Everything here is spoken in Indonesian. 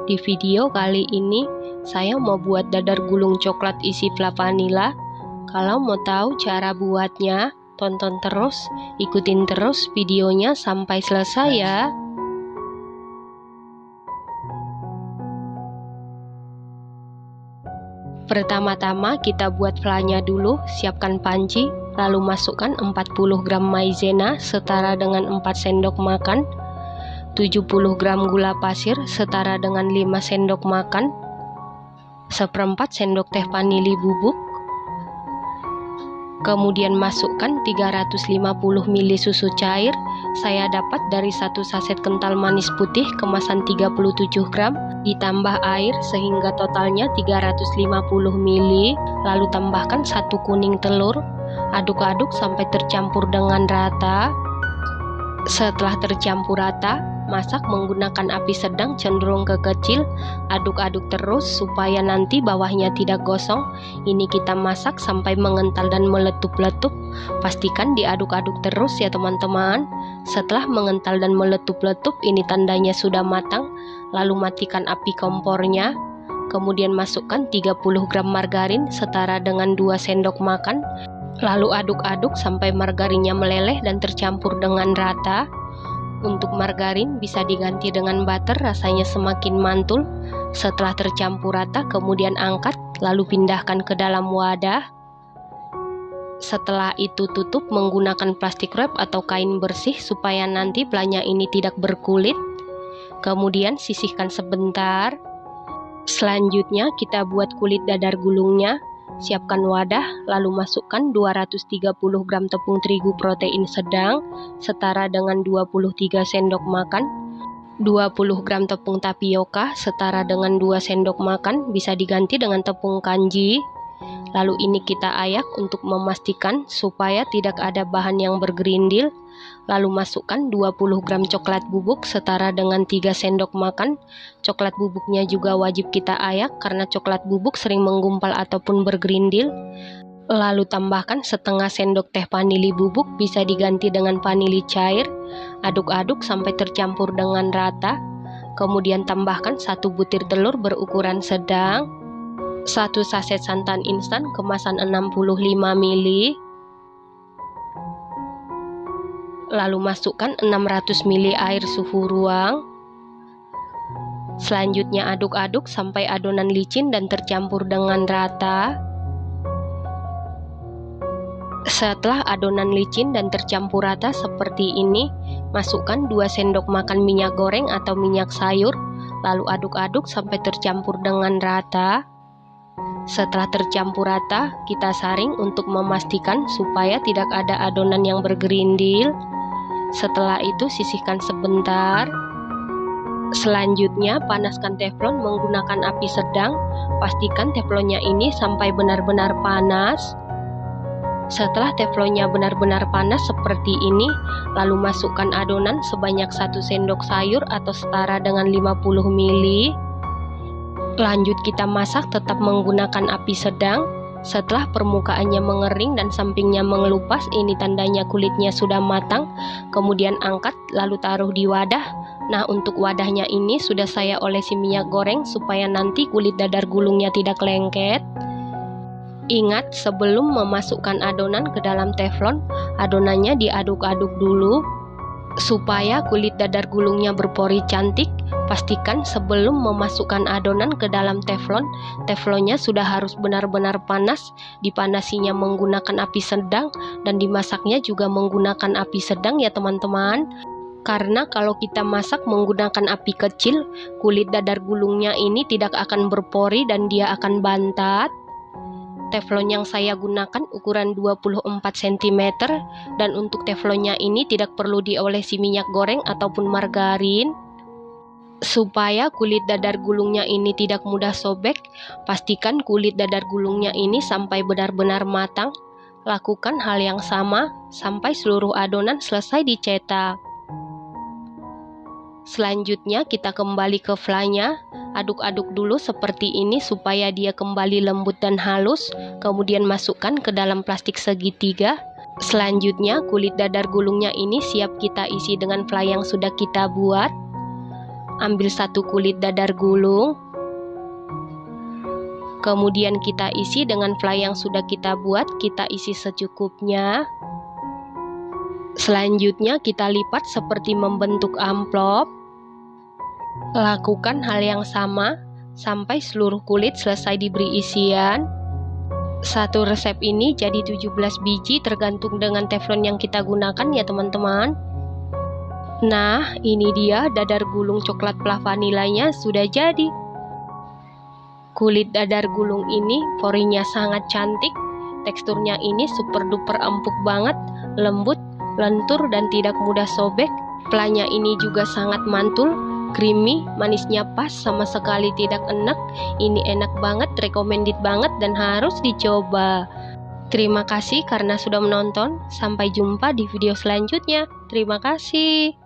Di video kali ini saya mau buat dadar gulung coklat isi fla vanila. Kalau mau tahu cara buatnya, tonton terus, ikutin terus videonya sampai selesai ya. Pertama-tama kita buat flanya dulu. Siapkan panci, lalu masukkan 40 gram maizena setara dengan 4 sendok makan, 70 gram gula pasir setara dengan 5 sendok makan, seperempat sendok teh vanili bubuk, kemudian masukkan 350 ml susu cair. Saya dapat dari 1 saset kental manis putih kemasan 37 gram, ditambah air sehingga totalnya 350 ml. Lalu tambahkan 1 kuning telur, aduk-aduk sampai tercampur dengan rata. Setelah tercampur rata, masak menggunakan api sedang cenderung ke kecil. Aduk-aduk terus supaya nanti bawahnya tidak gosong. Ini kita masak sampai mengental dan meletup-letup. Pastikan diaduk-aduk terus ya teman-teman. Setelah mengental dan meletup-letup, ini tandanya sudah matang. Lalu matikan api kompornya. Kemudian masukkan 30 gram margarin setara dengan 2 sendok makan. Lalu aduk-aduk sampai margarinnya meleleh dan tercampur dengan rata. Untuk margarin bisa diganti dengan butter, rasanya semakin mantul. Setelah tercampur rata, kemudian angkat, lalu pindahkan ke dalam wadah. Setelah itu tutup menggunakan plastik wrap atau kain bersih supaya nanti flanya ini tidak berkulit. Kemudian sisihkan sebentar. Selanjutnya kita buat kulit dadar gulungnya. Siapkan wadah, lalu masukkan 230 gram tepung terigu protein sedang setara dengan 23 sendok makan, 20 gram tepung tapioka setara dengan 2 sendok makan, bisa diganti dengan tepung kanji. Lalu ini kita ayak untuk memastikan supaya tidak ada bahan yang bergerindil. Lalu masukkan 20 gram coklat bubuk setara dengan 3 sendok makan. Coklat bubuknya juga wajib kita ayak karena coklat bubuk sering menggumpal ataupun bergerindil. Lalu tambahkan setengah sendok teh vanili bubuk, bisa diganti dengan vanili cair. Aduk-aduk sampai tercampur dengan rata. Kemudian tambahkan 1 butir telur berukuran sedang, 1 saset santan instan kemasan 65 ml. Lalu masukkan 600 ml air suhu ruang. Selanjutnya aduk-aduk sampai adonan licin dan tercampur dengan rata. Setelah adonan licin dan tercampur rata seperti ini, masukkan 2 sendok makan minyak goreng atau minyak sayur. Lalu aduk-aduk sampai tercampur dengan rata. Setelah tercampur rata, kita saring untuk memastikan supaya tidak ada adonan yang bergerindil. Setelah itu sisihkan sebentar. Selanjutnya panaskan teflon menggunakan api sedang. Pastikan teflonnya ini sampai benar-benar panas. Setelah teflonnya benar-benar panas seperti ini, lalu masukkan adonan sebanyak 1 sendok sayur atau setara dengan 50 ml. Lanjut kita masak tetap menggunakan api sedang. Setelah permukaannya mengering dan sampingnya mengelupas, ini tandanya kulitnya sudah matang. Kemudian angkat lalu taruh di wadah. Nah, untuk wadahnya ini sudah saya olesi minyak goreng supaya nanti kulit dadar gulungnya tidak lengket. Ingat, sebelum memasukkan adonan ke dalam teflon, adonannya diaduk-aduk dulu supaya kulit dadar gulungnya berpori cantik. Pastikan sebelum memasukkan adonan ke dalam teflon, teflonnya sudah harus benar-benar panas. Dipanasinya menggunakan api sedang dan dimasaknya juga menggunakan api sedang ya teman-teman. Karena kalau kita masak menggunakan api kecil, kulit dadar gulungnya ini tidak akan berpori dan dia akan bantat. Teflon yang saya gunakan ukuran 24 cm dan untuk teflonnya ini tidak perlu diolesi minyak goreng ataupun margarin. Supaya kulit dadar gulungnya ini tidak mudah sobek, pastikan kulit dadar gulungnya ini sampai benar-benar matang. Lakukan hal yang sama sampai seluruh adonan selesai dicetak. Selanjutnya kita kembali ke flanya. Aduk-aduk dulu seperti ini supaya dia kembali lembut dan halus. Kemudian masukkan ke dalam plastik segitiga. Selanjutnya kulit dadar gulungnya ini siap kita isi dengan fla yang sudah kita buat. Ambil 1 kulit dadar gulung. Kemudian kita isi dengan fly yang sudah kita buat, kita isi secukupnya. Selanjutnya kita lipat seperti membentuk amplop. Lakukan hal yang sama sampai seluruh kulit selesai diberi isian. Satu resep ini jadi 17 biji tergantung dengan teflon yang kita gunakan ya teman-teman. Nah, ini dia dadar gulung coklat plah vanilanya sudah jadi. Kulit dadar gulung ini porinya sangat cantik, teksturnya ini super duper empuk banget, lembut, lentur dan tidak mudah sobek. Plahnya ini juga sangat mantul, creamy, manisnya pas, sama sekali tidak enak. Ini enak banget, recommended banget dan harus dicoba. Terima kasih karena sudah menonton. Sampai jumpa di video selanjutnya. Terima kasih.